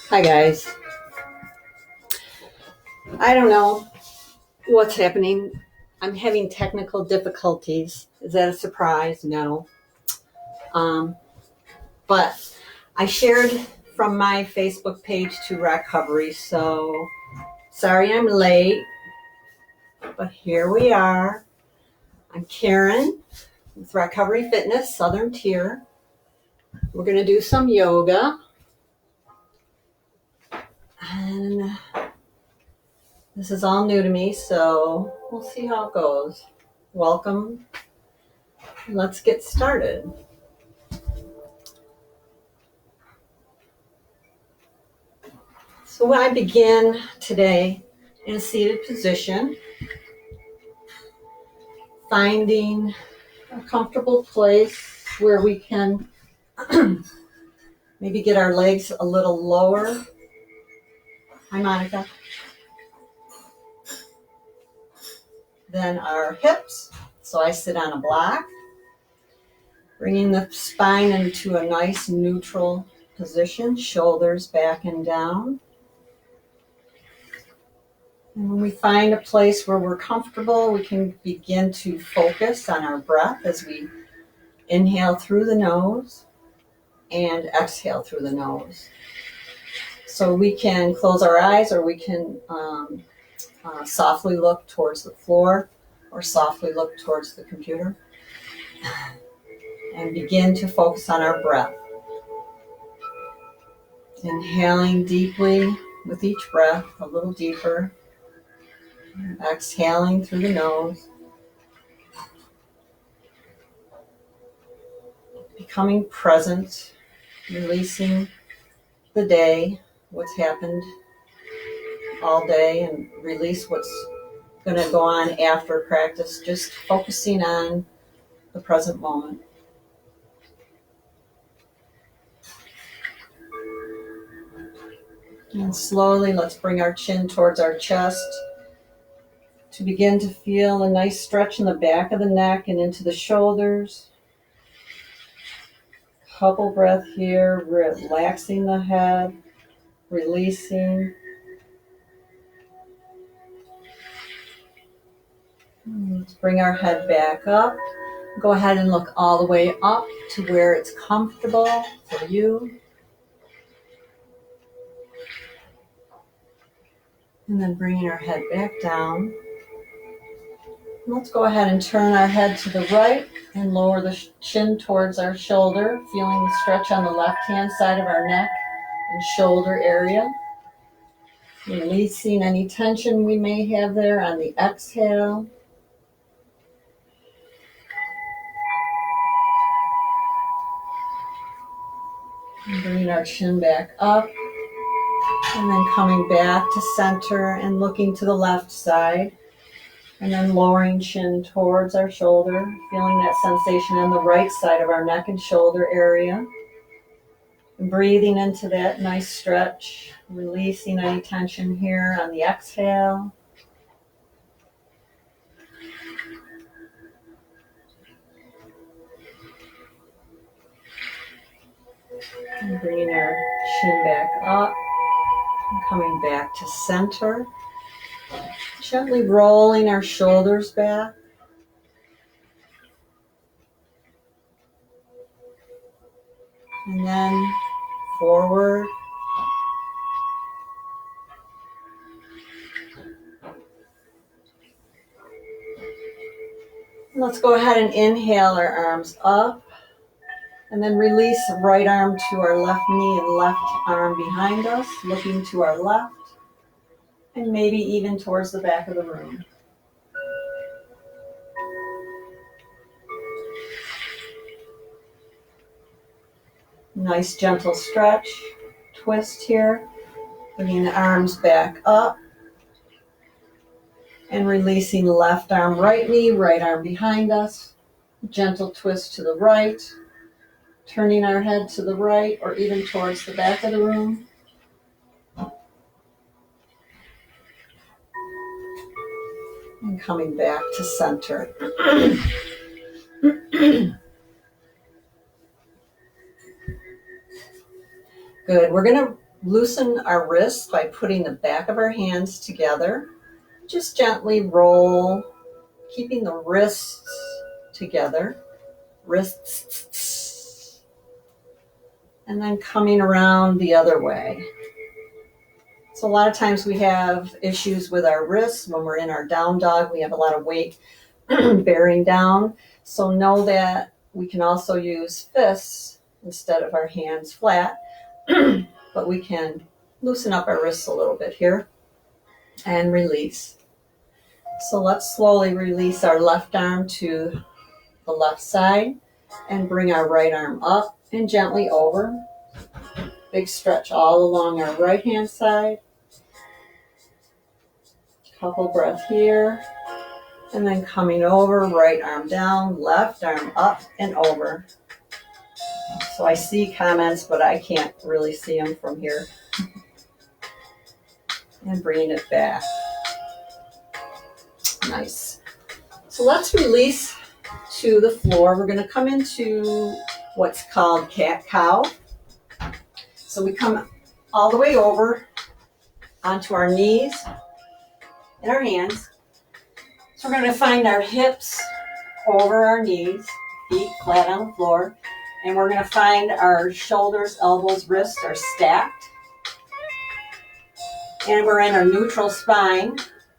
Hi guys. I don't know what's happening. I'm having technical difficulties. Is that a surprise? No. Um, but I shared from my Facebook page to Recovery, so sorry I'm late, but here we are. I'm Karen with Recovery Fitness, Southern Tier. We're going to do some yoga. And this is all new to me, so we'll see how it goes. Welcome. Let's get started. So I begin today in a seated position, finding a comfortable place where we can maybe get our legs a little lower. Hi, Monica. Then our hips. So I sit on a block, bringing the spine into a nice neutral position, shoulders back and down. And when we find a place where we're comfortable, we can begin to focus on our breath as we inhale through the nose and exhale through the nose. So we can close our eyes, or we can softly look towards the floor or softly look towards the computer and begin to focus on our breath. Inhaling deeply with each breath, a little deeper. Exhaling through the nose. Becoming present, releasing the day, what's happened all day, and release what's going to go on after practice, just focusing on the present moment. And slowly, let's bring our chin towards our chest to begin to feel a nice stretch in the back of the neck and into the shoulders. Couple breath here, relaxing the head, releasing. Let's bring our head back up. Go ahead and look all the way up to where it's comfortable for you. And then bringing our head back down. Let's go ahead and turn our head to the right and lower the chin towards our shoulder, feeling the stretch on the left-hand side of our neck and shoulder area. Releasing any tension we may have there on the exhale. And bringing our chin back up. And then coming back to center and looking to the left side. And then lowering chin towards our shoulder, feeling that sensation on the right side of our neck and shoulder area. And breathing into that nice stretch, releasing any tension here on the exhale. And bringing our chin back up and coming back to center. Gently rolling our shoulders back. And then forward. And let's go ahead and inhale our arms up. And then release right arm to our left knee and left arm behind us, looking to our left. And maybe even towards the back of the room. Nice gentle stretch, twist here, bringing the arms back up and releasing the left arm, right knee, right arm behind us. Gentle twist to the right, turning our head to the right or even towards the back of the room. And coming back to center. Good. We're going to loosen our wrists by putting the back of our hands together. Just gently roll, keeping the wrists together. Wrists. And then coming around the other way. So a lot of times we have issues with our wrists when we're in our down dog. We have a lot of weight bearing down. So know that we can also use fists instead of our hands flat. But we can loosen up our wrists a little bit here and release. So let's slowly release our left arm to the left side and bring our right arm up and gently over. Big stretch all along our right hand side. Couple breath here. And then coming over, right arm down, left arm up and over. So I see comments, but I can't really see them from here. And bringing it back. Nice. So let's release to the floor. We're going to come into what's called cat-cow. So we come all the way over onto our knees and our hands. So we're going to find our hips over our knees, feet flat on the floor. And we're going to find our shoulders, elbows, wrists are stacked. And we're in our neutral spine.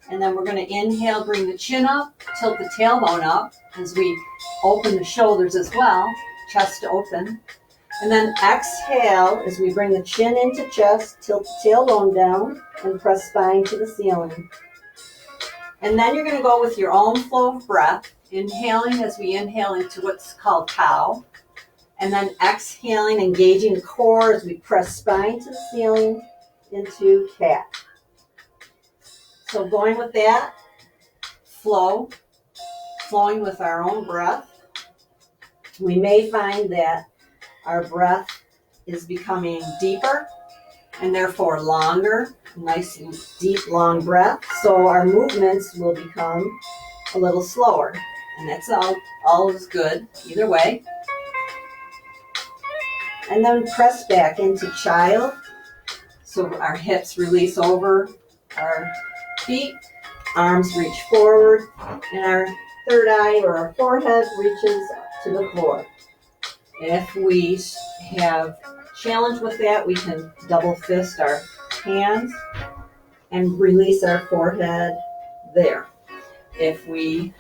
And then we're going to inhale, bring the chin up, tilt the tailbone up as we open the shoulders as well, chest open. And then exhale as we bring the chin into chest, tilt the tailbone down, and press spine to the ceiling. And then you're going to go with your own flow of breath, inhaling as we inhale into what's called cow. And then exhaling, engaging the core as we press spine to the ceiling into cat. So going with that, flowing with our own breath. We may find that our breath is becoming deeper and therefore longer, nice and deep, long breath. So our movements will become a little slower. And that's all is good either way. And then press back into child. So our hips release over our feet, arms reach forward, and our third eye or our forehead reaches to the floor. If we have challenge with that, we can double fist our hands and release our forehead there. If we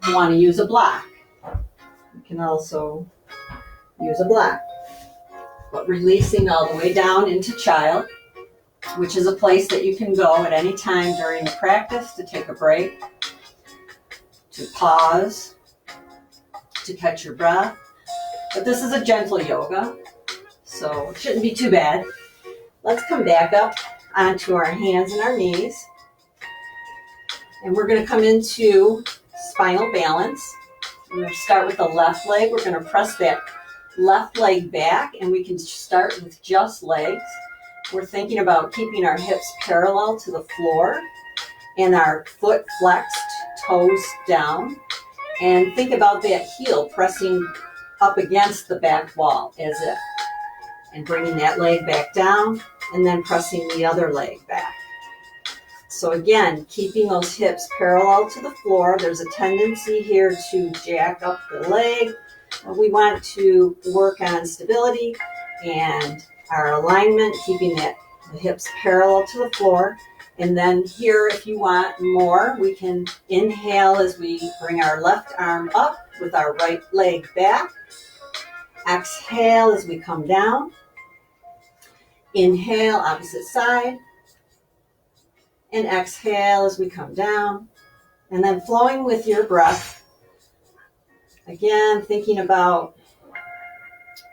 want to use a block, we can also use a block. But releasing all the way down into child, which is a place that you can go at any time during the practice to take a break, to pause, to catch your breath. But this is a gentle yoga, so it shouldn't be too bad. Let's come back up onto our hands and our knees. And we're going to come into spinal balance. We're going to start with the left leg. We're going to press that left leg back, and we can start with just legs. We're thinking about keeping our hips parallel to the floor and our foot flexed, toes down. And think about that heel pressing up against the back wall as if. And bringing that leg back down and then pressing the other leg back. So again, keeping those hips parallel to the floor. There's a tendency here to jack up the leg. We want to work on stability and our alignment, keeping the hips parallel to the floor. And then here, if you want more, we can inhale as we bring our left arm up with our right leg back. Exhale as we come down. Inhale, opposite side. And exhale as we come down. And then flowing with your breath. Again, thinking about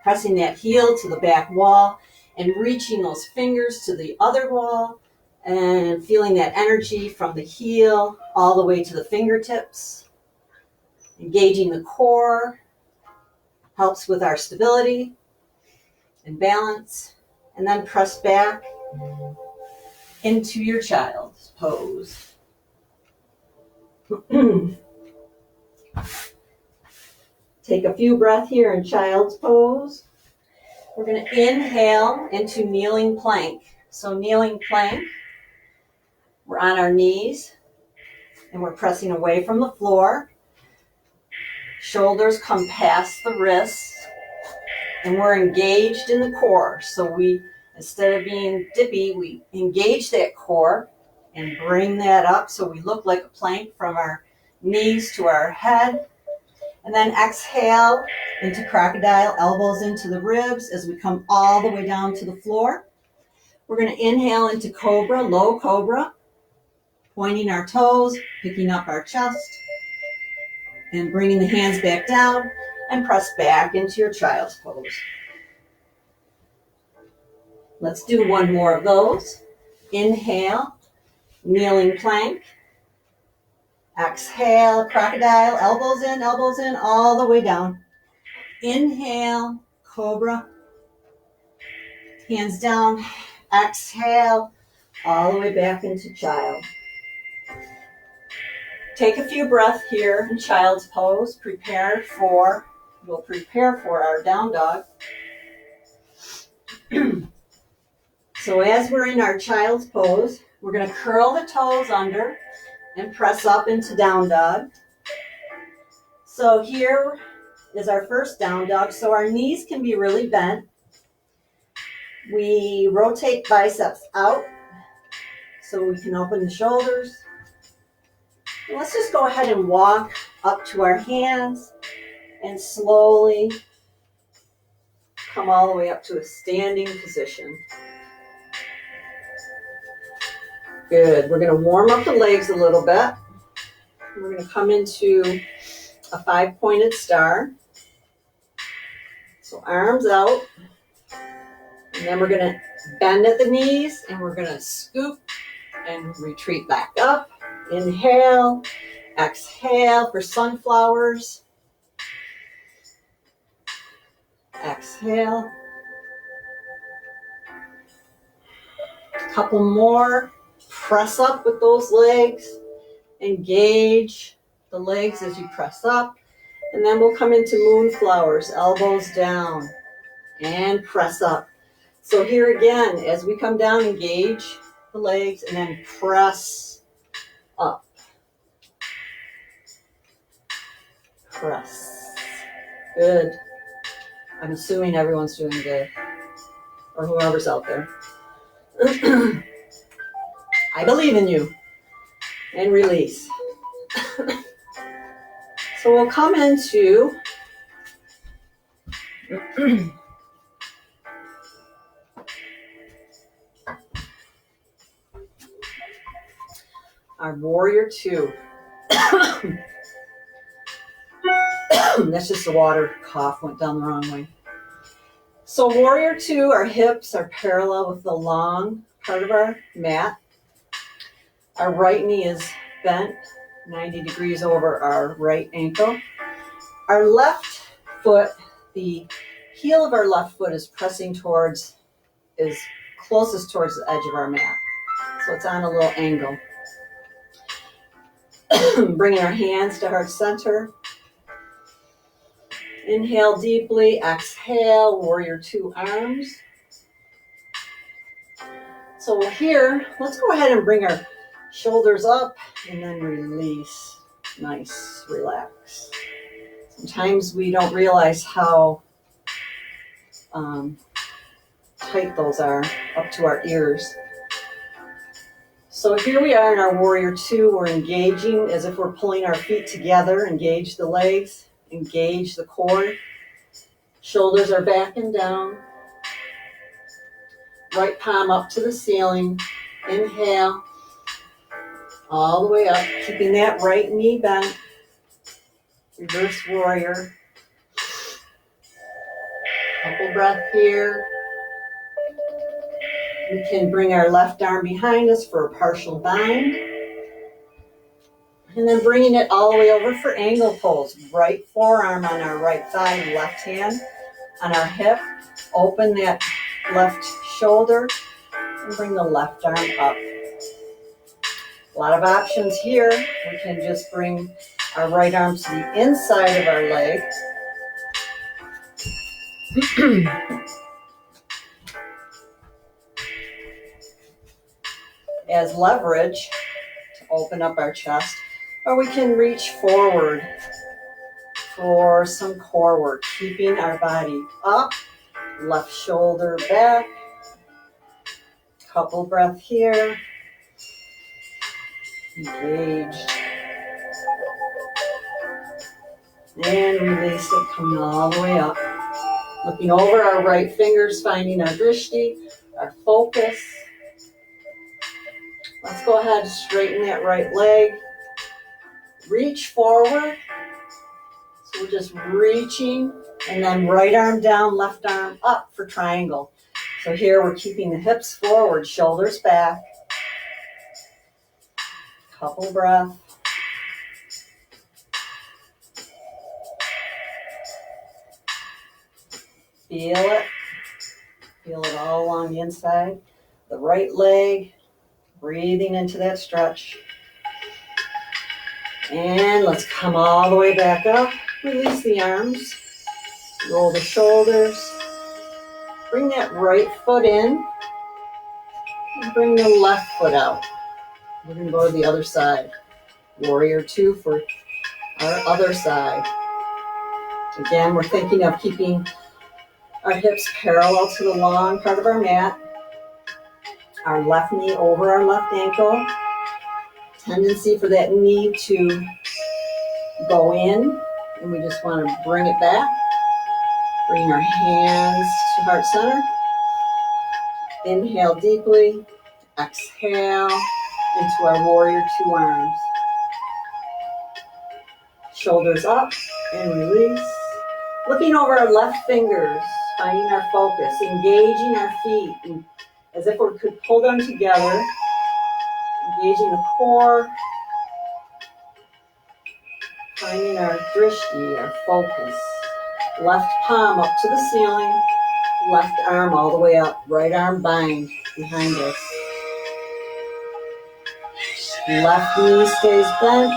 pressing that heel to the back wall and reaching those fingers to the other wall and feeling that energy from the heel all the way to the fingertips. Engaging the core helps with our stability and balance. And then press back into your child's pose. Take a few breaths here in child's pose. We're going to inhale into kneeling plank. So kneeling plank, we're on our knees and we're pressing away from the floor. Shoulders come past the wrists and we're engaged in the core. So we, instead of being dippy, we engage that core and bring that up so we look like a plank from our knees to our head. And then exhale into crocodile, elbows into the ribs as we come all the way down to the floor. We're going to inhale into cobra, low cobra, pointing our toes, picking up our chest, and bringing the hands back down and press back into your child's pose. Let's do one more of those. Inhale, kneeling plank. Exhale, crocodile, elbows in, all the way down. Inhale, cobra. Hands down. Exhale, all the way back into child. Take a few breaths here in child's pose. We'll prepare for our down dog. So as we're in our child's pose, we're going to curl the toes under and press up into down dog. So here is our first down dog. So our knees can be really bent. We rotate biceps out so we can open the shoulders. And let's just go ahead and walk up to our hands and slowly come all the way up to a standing position. Good. We're going to warm up the legs a little bit. We're going to come into a 5-pointed star. So arms out. And then we're going to bend at the knees and we're going to scoop and retreat back up. Inhale, exhale for sunflowers. Exhale. A couple more. Press up with those legs. Engage the legs as you press up. And then we'll come into moonflowers, elbows down, and press up. So here again, as we come down, engage the legs and then press up. Press. Good. I'm assuming everyone's doing good, or whoever's out there. I believe in you. And release. So we'll come into our warrior two. That's just the water cough went down the wrong way. So warrior two, our hips are parallel with the long part of our mat. Our right knee is bent 90 degrees over our right ankle. Our left foot, the heel of our left foot is closest towards the edge of our mat. So it's on a little angle. Bringing our hands to heart center. Inhale deeply, exhale, warrior two arms. So here, let's go ahead and bring our shoulders up and then release. Nice, relax. Sometimes we don't realize how tight those are up to our ears. So here we are in our warrior two. We're engaging as if we're pulling our feet together. Engage the legs, engage the core. Shoulders are back and down. Right palm up to the ceiling. Inhale. All the way up, keeping that right knee bent. Reverse warrior. Couple breath here. We can bring our left arm behind us for a partial bind. And then bringing it all the way over for angle pose. Right forearm on our right thigh, left hand on our hip. Open that left shoulder and bring the left arm up. A lot of options here. We can just bring our right arm to the inside of our leg. as leverage to open up our chest, or we can reach forward for some core work, keeping our body up, left shoulder back. Couple breath here. Engaged. And release it, coming all the way up. Looking over our right fingers, finding our drishti, our focus. Let's go ahead and straighten that right leg. Reach forward. So we're just reaching, and then right arm down, left arm up for triangle. So here we're keeping the hips forward, shoulders back. Couple breath. Feel it. Feel it all along the inside. The right leg, breathing into that stretch. And let's come all the way back up. Release the arms. Roll the shoulders. Bring that right foot in. And bring the left foot out. We're going to go to the other side. Warrior two for our other side. Again, we're thinking of keeping our hips parallel to the long part of our mat. Our left knee over our left ankle. Tendency for that knee to go in, and we just want to bring it back. Bring our hands to heart center. Inhale deeply. Exhale into our warrior two arms. Shoulders up and release. Looking over our left fingers, finding our focus, engaging our feet as if we could pull them together, engaging the core, finding our drishti, our focus. Left palm up to the ceiling, left arm all the way up, right arm bind behind us. Left knee stays bent.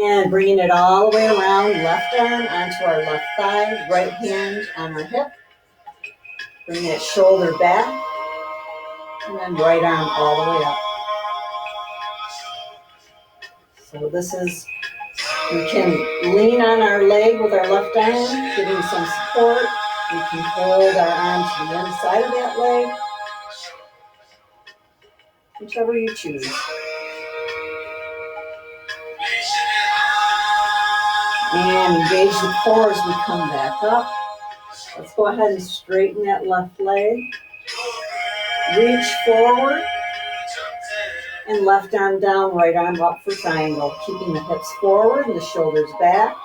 And bringing it all the way around, left arm onto our left thigh, right hand on our hip. Bring that shoulder back, and then right arm all the way up. So this is, we can lean on our leg with our left arm, giving some support. We can hold our arm to the inside of that leg, whichever you choose. And engage the core as we come back up. Let's go ahead and straighten that left leg. Reach forward. And left arm down, right arm up for triangle. Keeping the hips forward and the shoulders back.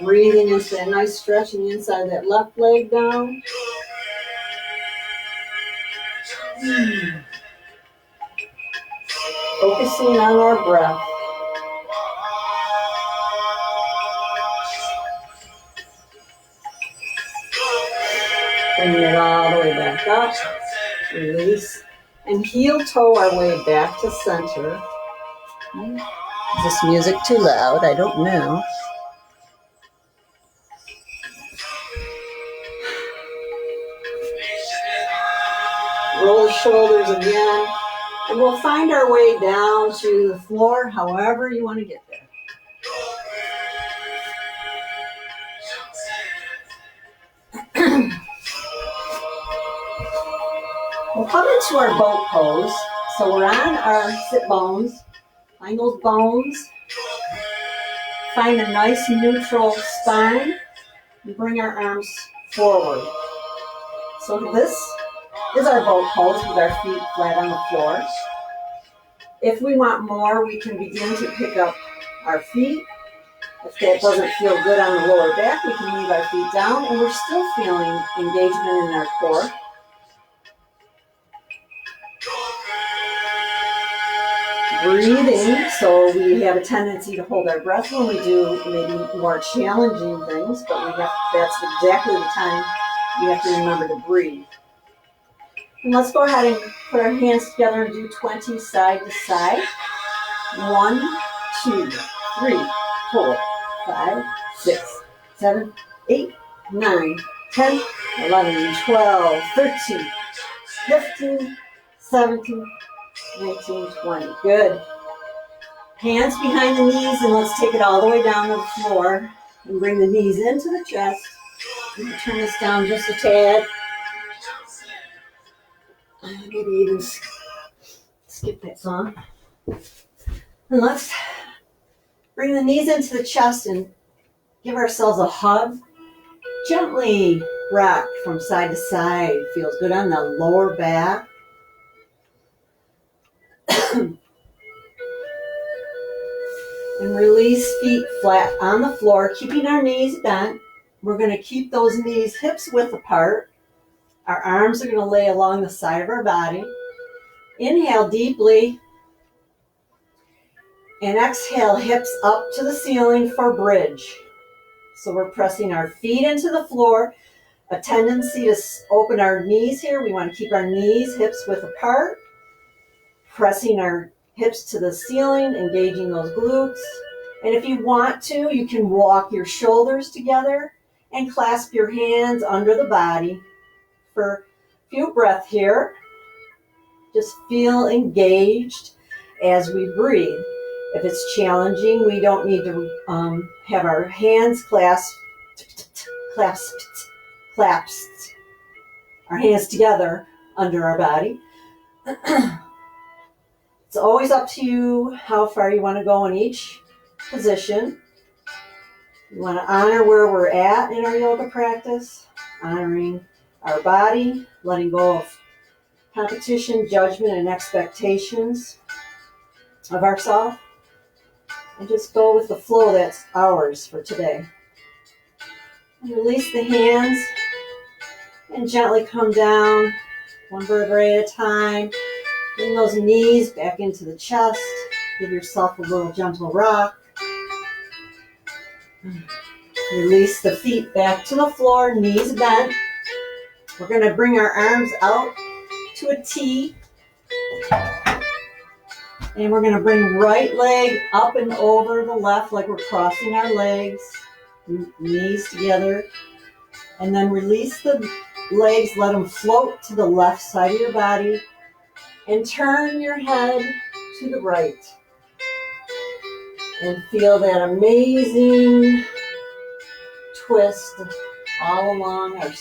Breathing into that nice stretch on the inside of that left leg down. Focusing on our breath. Bringing it all the way back up. Release. And heel toe our way back to center. Is this music too loud? I don't know. Roll the shoulders again. And we'll find our way down to the floor, however you want to get there. We'll come into our boat pose. So we're on our sit bones. Find those bones. Find a nice neutral spine. And bring our arms forward. So this is our boat pose with our feet flat on the floor. If we want more, we can begin to pick up our feet. If that doesn't feel good on the lower back, we can leave our feet down, and we're still feeling engagement in our core. Breathing, so we have a tendency to hold our breath when we do maybe more challenging things, but that's exactly the time you have to remember to breathe. And let's go ahead and put our hands together and do 20 side to side. 1, 2, 3, 4, 5, 6, 7, 8, 9, 10, 11, 12, 13, 15, 17, 19, 20. Good. Hands behind the knees, and let's take it all the way down to the floor and bring the knees into the chest. Turn this down just a tad. Maybe even skip that song. And let's bring the knees into the chest and give ourselves a hug. Gently rock from side to side. Feels good on the lower back. And release feet flat on the floor, keeping our knees bent. We're going to keep those knees hips width apart. Our arms are going to lay along the side of our body. Inhale deeply. And exhale, hips up to the ceiling for bridge. So we're pressing our feet into the floor. A tendency to open our knees here. We want to keep our knees hips width apart. Pressing our hips to the ceiling, engaging those glutes. And if you want to, you can walk your shoulders together and clasp your hands under the body for a few breaths here. Just feel engaged as we breathe. If it's challenging, we don't need to have our hands clasped, our hands together under our body. It's always up to you how far you want to go in each position. You want to honor where we're at in our yoga practice, honoring our body, letting go of competition, judgment, and expectations of ourselves, and just go with the flow that's ours for today. And release the hands and gently come down, one vertebrae at a time. Bring those knees back into the chest. Give yourself a little gentle rock. Release the feet back to the floor, knees bent. We're going to bring our arms out to a T. And we're going to bring right leg up and over the left like we're crossing our legs. Knees together. And then release the legs, let them float to the left side of your body. And turn your head to the right. And feel that amazing twist all along our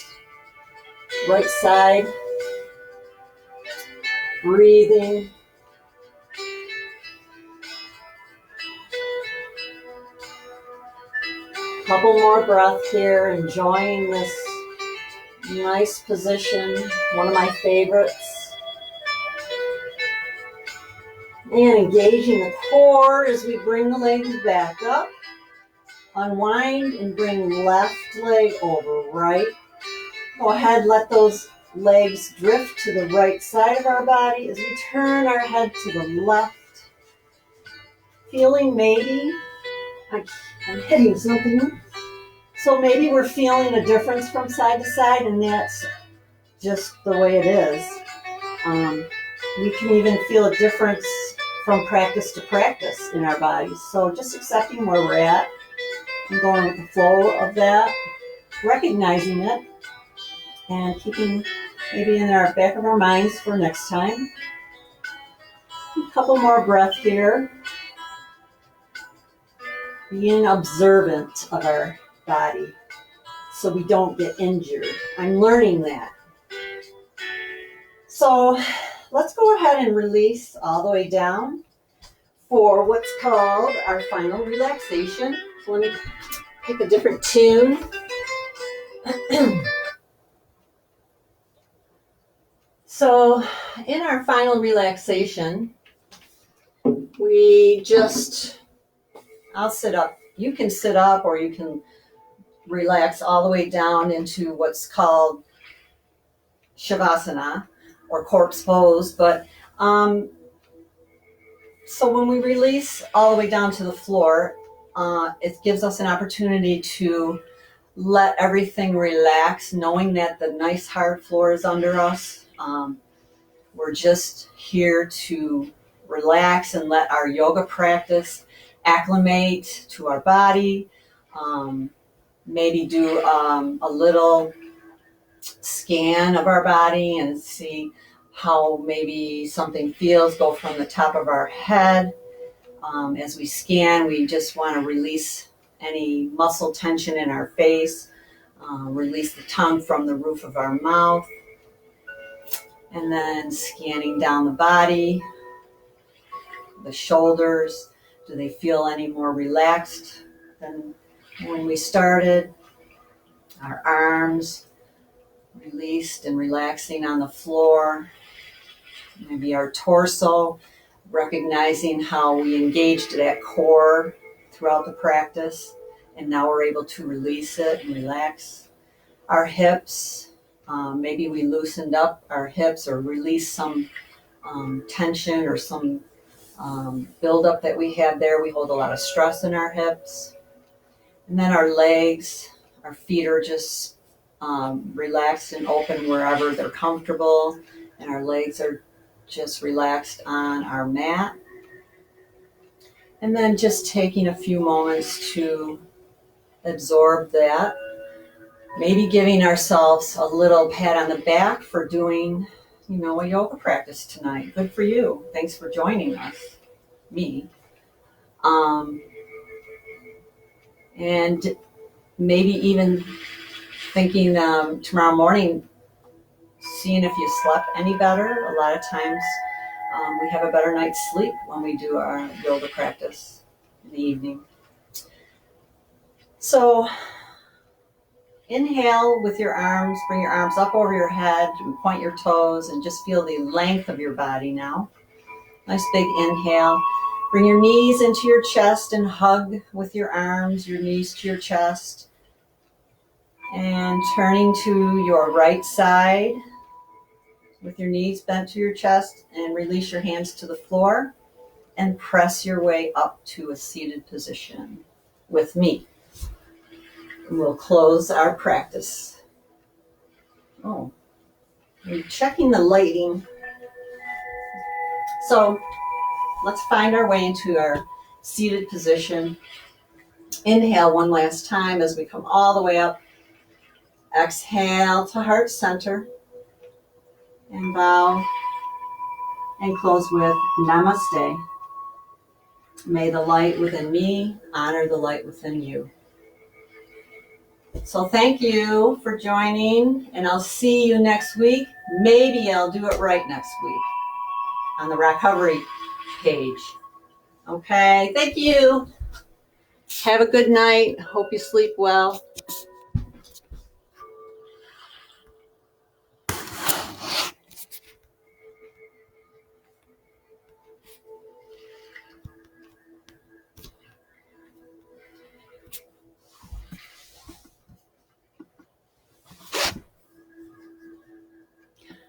right side. Breathing. Couple more breaths here, enjoying this nice position, one of my favorites. And engaging the core as we bring the legs back up. Unwind and bring left leg over right. Go ahead, let those legs drift to the right side of our body as we turn our head to the left. Feeling maybe, I'm hitting something. So maybe we're feeling a difference from side to side, and that's just the way it is. We can even feel a difference from practice to practice in our bodies. So just accepting where we're at and going with the flow of that, recognizing it, and keeping maybe in our back of our minds for next time. A couple more breaths here. Being observant of our body so we don't get injured. I'm learning that. So let's go ahead and release all the way down for what's called our final relaxation. So let me pick a different tune. So in our final relaxation, I'll sit up. You can sit up, or you can relax all the way down into what's called Shavasana or corpse pose. But so when we release all the way down to the floor, it gives us an opportunity to let everything relax, knowing that the nice hard floor is under us. We're just here to relax and let our yoga practice acclimate to our body. Maybe do a little scan of our body and see how maybe something feels. Go from the top of our head. As we scan, we just want to release any muscle tension in our face, release the tongue from the roof of our mouth, and then scanning down the body, the shoulders. Do they feel any more relaxed than when we started? Our arms released and relaxing on the floor. Maybe our torso, recognizing how we engaged that core throughout the practice, and now we're able to release it and relax. Our hips, maybe we loosened up our hips or released some tension or some buildup that we had there. We hold a lot of stress in our hips. And then our legs, our feet are just relaxed and open wherever they're comfortable, and our legs are just relaxed on our mat. And then just taking a few moments to absorb that. Maybe giving ourselves a little pat on the back for doing, a yoga practice tonight. Good for you. Thanks for joining us, me. And maybe even thinking tomorrow morning, seeing if you slept any better. A lot of times we have a better night's sleep when we do our yoga practice in the evening. So inhale with your arms, bring your arms up over your head and point your toes and just feel the length of your body now. Nice big inhale. Bring your knees into your chest and hug with your arms, your knees to your chest. And turning to your right side with your knees bent to your chest, and release your hands to the floor and press your way up to a seated position with me. And we'll close our practice. Oh, I'm checking the lighting. So let's find our way into our seated position. Inhale one last time as we come all the way up. Exhale to heart center. And bow and close with Namaste. May the light within me honor the light within you. So thank you for joining, and I'll see you next week. Maybe I'll do it right next week on the recovery page. Okay, thank you. Have a good night. Hope you sleep well.